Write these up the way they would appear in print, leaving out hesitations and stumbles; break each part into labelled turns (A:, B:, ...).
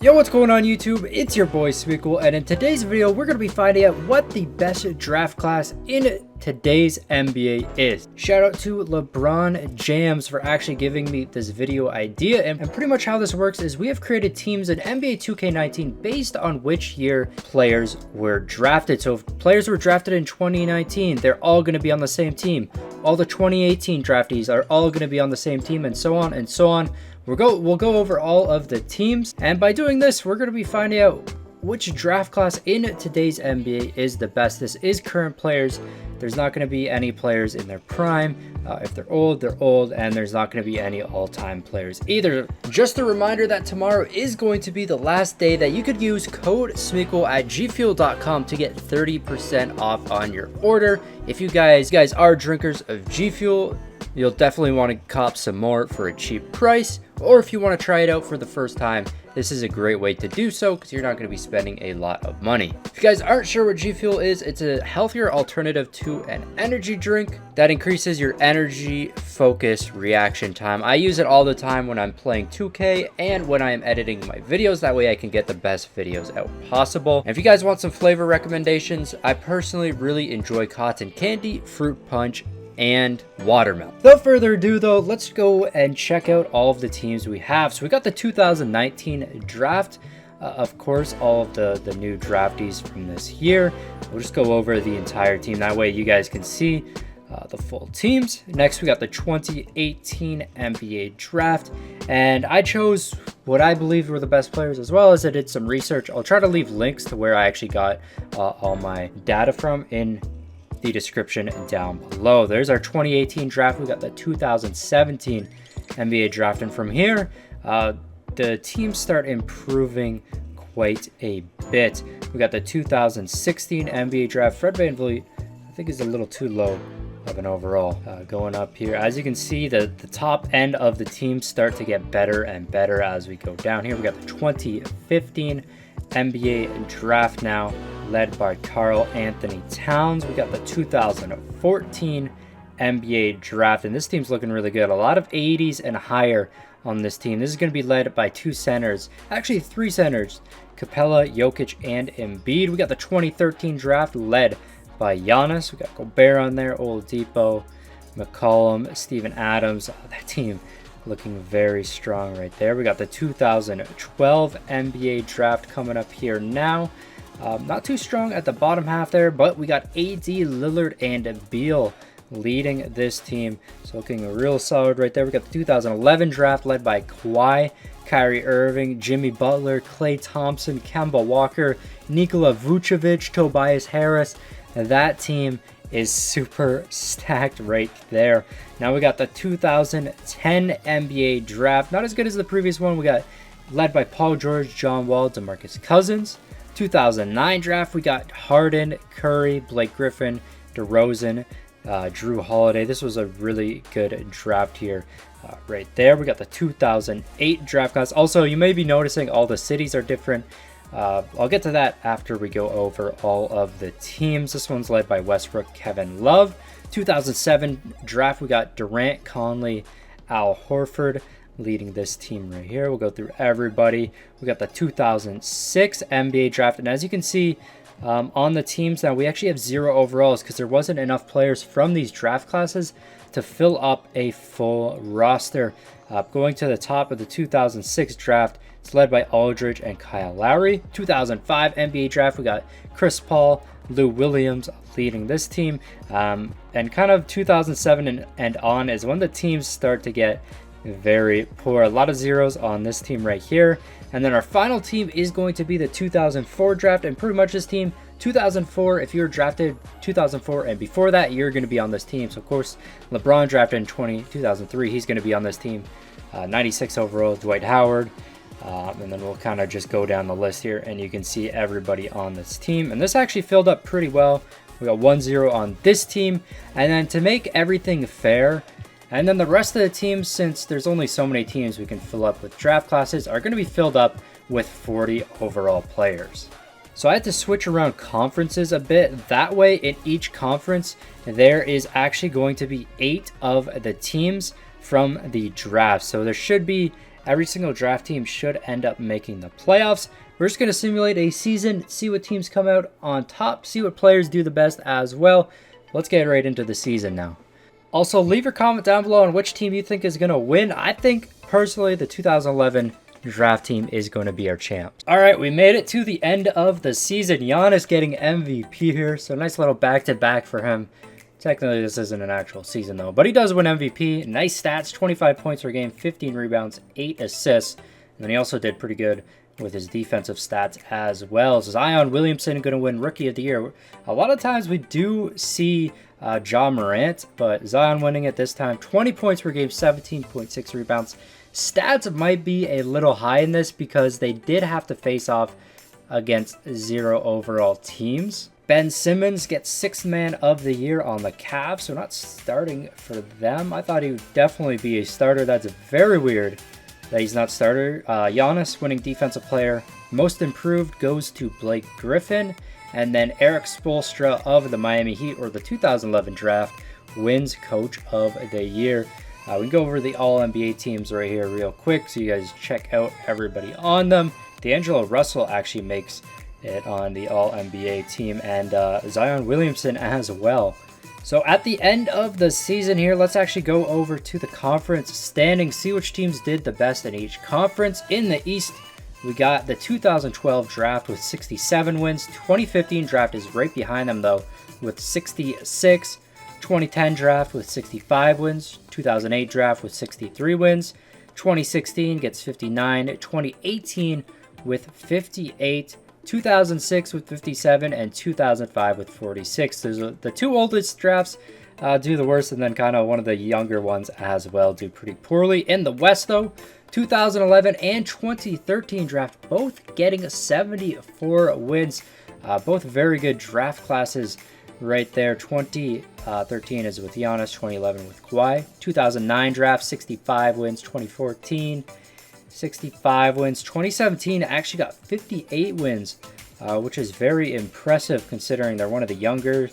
A: Yo, what's going on YouTube? It's your boy Smequle, and in today's video we're going to be finding out what the best draft class in today's NBA is. Shout out to LeBron James for actually giving me this video idea, and pretty much how this works is we have created teams in NBA 2K19 based on which year players were drafted. So if players were drafted in 2019, they're all going to be on the same team. All the 2018 draftees are all going to be on the same team, and so on and so on. We'll go over all of the teams, and by doing this, we're going to be finding out which draft class in today's NBA is the best. This is current players. There's not going to be any players in their prime. If they're old, and there's not going to be any all-time players either. Just a reminder that tomorrow is going to be the last day that you could use code Smequle at gfuel.com to get 30% off on your order. If you guys are drinkers of G Fuel, you'll definitely want to cop some more for a cheap price, or if you want to try it out for the first time, this is a great way to do so because you're not going to be spending a lot of money. If you guys aren't sure what G Fuel is, it's a healthier alternative to an energy drink that increases your energy focus reaction time. I use it all the time when I'm playing 2K and when I am editing my videos. That way I can get the best videos out possible. And if you guys want some flavor recommendations, I personally really enjoy cotton candy, fruit punch, and watermelon. Without further ado though, let's go and check out all of the teams we have. So we got the 2019 draft. Of course, all of the new draftees from this year. We'll just go over the entire team. That way you guys can see the full teams. Next, we got the 2018 NBA draft. And I chose what I believed were the best players, as well as I did some research. I'll try to leave links to where I actually got all my data from in the description down below. There's our 2018 draft. We got the 2017 NBA draft, and from here the teams start improving quite a bit. We got the 2016 NBA draft. Fred VanVleet, I think, is a little too low of an overall. Going up here, as you can see, the top end of the teams start to get better and better as we go down here. We got the 2015 NBA draft now, led by Karl Anthony Towns. We got the 2014 NBA draft, and this team's looking really good. A lot of 80s and higher on this team. This is going to be led by two centers, actually three centers, Capella, Jokic, and Embiid. We got the 2013 draft led by Giannis. We got Gobert on there, Oladipo, McCollum, Steven Adams. That team looking very strong right there. We got the 2012 NBA draft coming up here now. Not too strong at the bottom half there, but we got AD, Lillard, and Beal leading this team. So looking real solid right there. We got the 2011 draft led by Kawhi, Kyrie Irving, Jimmy Butler, Klay Thompson, Kemba Walker, Nikola Vucevic, Tobias Harris. That team is super stacked right there. Now we got the 2010 NBA draft. Not as good as the previous one. We got led by Paul George, John Wall, DeMarcus Cousins. 2009 draft, we got Harden, Curry, Blake Griffin, DeRozan, Drew Holiday. This was a really good draft here right there. We got the 2008 draft class. Also, you may be noticing all the cities are different. I'll get to that after we go over all of the teams. This one's led by Westbrook, Kevin Love. 2007 draft, we got Durant, Conley, Al Horford leading this team right here. We'll go through everybody. We got the 2006 NBA draft, and as you can see on the teams now, we actually have 0 overalls because there wasn't enough players from these draft classes to fill up a full roster. Going to the top of the 2006 draft, it's led by Aldridge and Kyle Lowry. 2005 NBA draft, we got Chris Paul, Lou Williams leading this team. And kind of 2007 and on is when the teams start to get very poor. A lot of zeros on this team right here. And then our final team is going to be the 2004 draft, and pretty much this team, 2004, if you were drafted 2004 and before that, you're going to be on this team. So of course, LeBron drafted in 2003, he's going to be on this team. 96 overall, Dwight Howard. And then we'll kind of just go down the list here, and you can see everybody on this team. And this actually filled up pretty well. We got 1-0 on this team. And then to make everything fair, and then the rest of the teams, since there's only so many teams we can fill up with draft classes, are going to be filled up with 40 overall players. So I had to switch around conferences a bit. That way, in each conference, there is actually going to be 8 of the teams from the draft. So there should be every single draft team should end up making the playoffs. We're just going to simulate a season, see what teams come out on top, see what players do the best as well. Let's get right into the season now. Also, leave your comment down below on which team you think is going to win. I think, personally, the 2011 draft team is going to be our champs. All right, we made it to the end of the season. Giannis getting MVP here, so nice little back-to-back for him. Technically, this isn't an actual season, though, but he does win MVP. Nice stats, 25 points per game, 15 rebounds, 8 assists, and then he also did pretty good with his defensive stats as well. So Zion Williamson going to win Rookie of the Year. A lot of times we do see Ja Morant, but Zion winning it this time. 20 points per game, 17.6 rebounds. Stats might be a little high in this because they did have to face off against 0 overall teams. Ben Simmons gets 6th Man of the Year on the Cavs, so not starting for them. I thought he would definitely be a starter. That's very weird that he's not starter. Giannis winning Defensive Player. Most Improved goes to Blake Griffin. And then Eric Spoelstra of the Miami Heat, or the 2011 draft, wins Coach of the Year. We can go over the All-NBA teams right here real quick so you guys check out everybody on them. D'Angelo Russell actually makes it on the All-NBA team, and Zion Williamson as well. So at the end of the season here, let's actually go over to the conference standings, see which teams did the best in each conference. In the East, we got the 2012 draft with 67 wins. 2015 draft is right behind them, though, with 66. 2010 draft with 65 wins. 2008 draft with 63 wins. 2016 gets 59. 2018 with 58. 2006 with 57, and 2005 with 46. There's the two oldest drafts do the worst, and then kind of one of the younger ones as well do pretty poorly. In the West, though, 2011 and 2013 draft both getting 74 wins. Both very good draft classes right there. 2013 is with Giannis, 2011 with Kawhi. 2009 draft, 65 wins. 2014, 65 wins. 2017 actually got 58 wins, which is very impressive considering they're one of the younger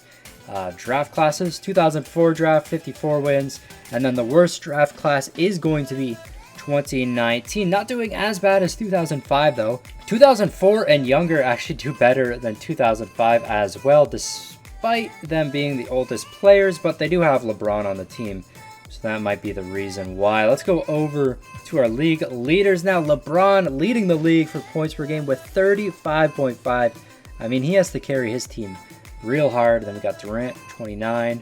A: draft classes. 2004 draft, 54 wins. And then the worst draft class is going to be 2019. Not doing as bad as 2005, though. 2004 and younger actually do better than 2005 as well, despite them being the oldest players, but they do have LeBron on the team, so that might be the reason why. Let's go over to our league leaders now. LeBron leading the league for points per game with 35.5. I mean, he has to carry his team real hard. Then we got Durant, 29.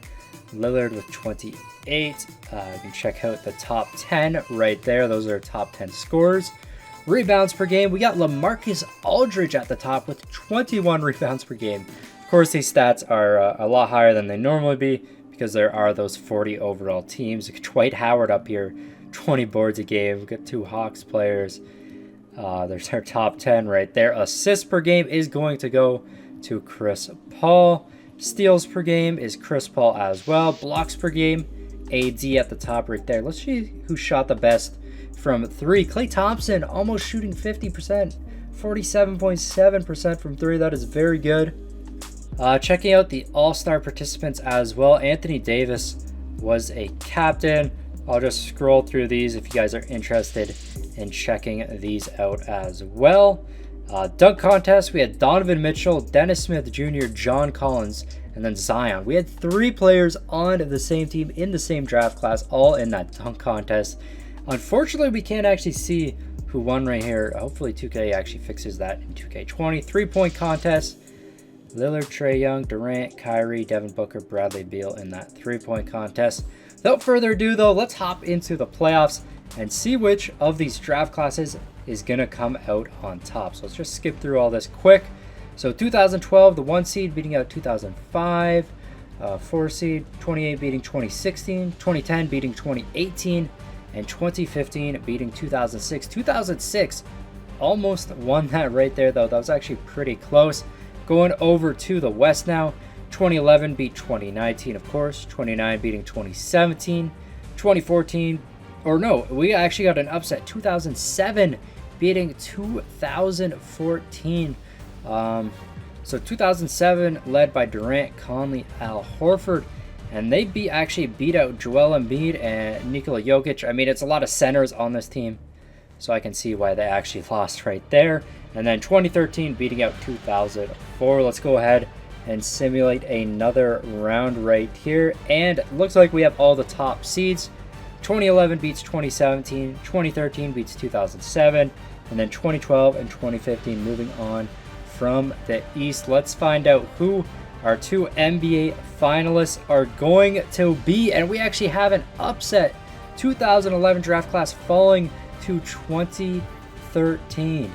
A: Lillard with 28. You can check out the top 10 right there. Those are top 10 scores. Rebounds per game, we got LaMarcus Aldridge at the top with 21 rebounds per game. Of course, these stats are a lot higher than they normally be because there are those 40 overall teams. Dwight Howard up here, 20 boards a game. We've got 2 Hawks players. There's our top 10 right there. Assists per game is going to go to Chris Paul. Steals per game is Chris Paul as well. Blocks per game, AD at the top right there. Let's see who shot the best from 3. Klay Thompson almost shooting 50%. 47.7% from 3. That is very good. Checking out the All-Star participants as well. Anthony Davis was a captain. I'll just scroll through these if you guys are interested in checking these out as well. Dunk contest, we had Donovan Mitchell, Dennis Smith Jr., John Collins, and then Zion. We had 3 players on the same team in the same draft class, all in that dunk contest. Unfortunately, we can't actually see who won right here. Hopefully 2K actually fixes that in 2K20. 3-point contest. Lillard, Trae Young, Durant, Kyrie, Devin Booker, Bradley Beal in that 3-point contest. Without further ado, though, let's hop into the playoffs and see which of these draft classes is going to come out on top. So let's just skip through all this quick. So 2012, the 1 seed beating out 2005, 4 seed, 28 beating 2016, 2010 beating 2018, and 2015 beating 2006. 2006 almost won that right there, though. That was actually pretty close. Going over to the West now. 2011 beat 2019, of course. 29 beating 2017. 2014, or no, we actually got an upset. 2007 beating 2014. So 2007 led by Durant, Conley, Al Horford. And they actually beat out Joel Embiid and Nikola Jokic. I mean, it's a lot of centers on this team. so I can see why they actually lost right there. And then 2013 beating out 2004. Let's go ahead and simulate another round right here. And it looks like we have all the top seeds. 2011 beats 2017, 2013 beats 2007, and then 2012 and 2015 moving on from the East. Let's find out who our two NBA finalists are going to be. And we actually have an upset 2011 draft class falling to 2013.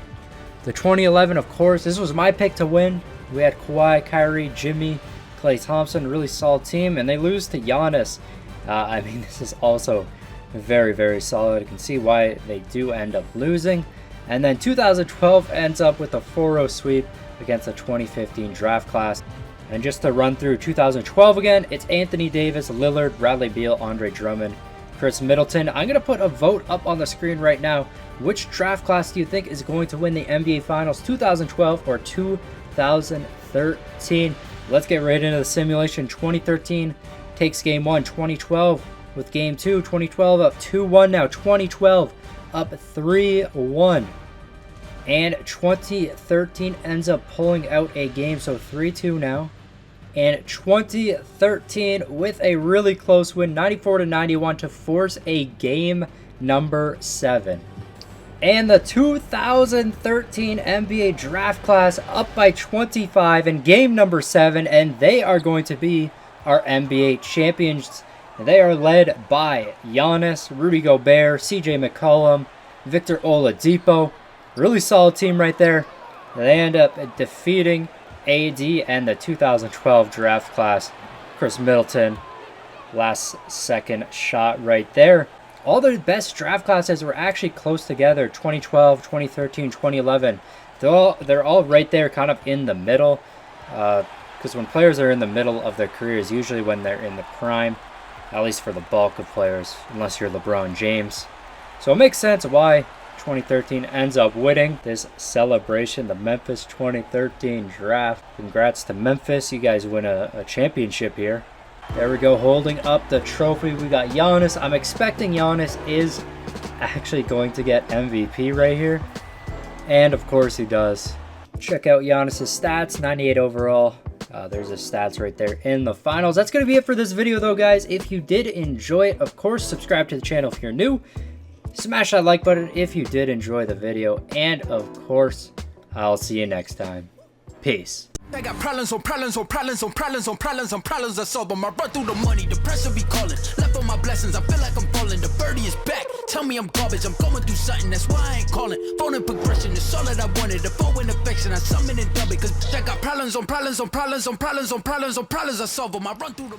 A: The 2011, of course, this was my pick to win. We had Kawhi, Kyrie, Jimmy, Klay Thompson, really solid team, and they lose to Giannis. I mean, this is also very, very solid. You can see why they do end up losing. And then 2012 ends up with a 4-0 sweep against the 2015 draft class. And just to run through 2012 again, it's Anthony Davis, Lillard, Bradley Beal, Andre Drummond, Chris Middleton. I'm going to put a vote up on the screen right now. Which draft class do you think is going to win the NBA Finals, 2012 or 2013? Let's get right into the simulation. 2013 takes game 1. 2012 with game 2. 2012 up 2-1 now. 2012 up 3-1. And 2013 ends up pulling out a game, so 3-2 now. And 2013 with a really close win, 94-91, to force a game number 7. And the 2013 NBA draft class up by 25 in game number 7, and they are going to be our NBA champions. And they are led by Giannis, Rudy Gobert, CJ McCollum, Victor Oladipo. Really solid team right there. They end up defeating AD and the 2012 draft class. Chris Middleton, last second shot right there. All the best draft classes were actually close together. 2012, 2013, 2011. They're all right there, kind of in the middle. Because when players are in the middle of their careers, usually when they're in the prime, at least for the bulk of players, unless you're LeBron James. So it makes sense why 2013 ends up winning this celebration, the Memphis 2013 draft. Congrats to Memphis. You guys win a championship here. There we go, holding up the trophy. We got Giannis. I'm expecting Giannis is actually going to get MVP right here. And of course he does. Check out Giannis' stats, 98 overall. There's his stats right there in the finals. That's going to be it for this video though, guys. If you did enjoy it, of course, subscribe to the channel if you're new. Smash that like button if you did enjoy the video. And of course, I'll see you next time. Peace.
B: I got problems on problems on problems on problems on problems on problems I solve them. I run through the money, the pressure be calling. Left on my blessings, I feel like I'm falling. The birdie is back, tell me I'm garbage. I'm going through something, that's why I ain't calling. Phone and progression, it's all that I wanted. The phone and affection, I summon and dub it. Cause I got problems on problems on problems on problems on problems on problems I solve them. I run through the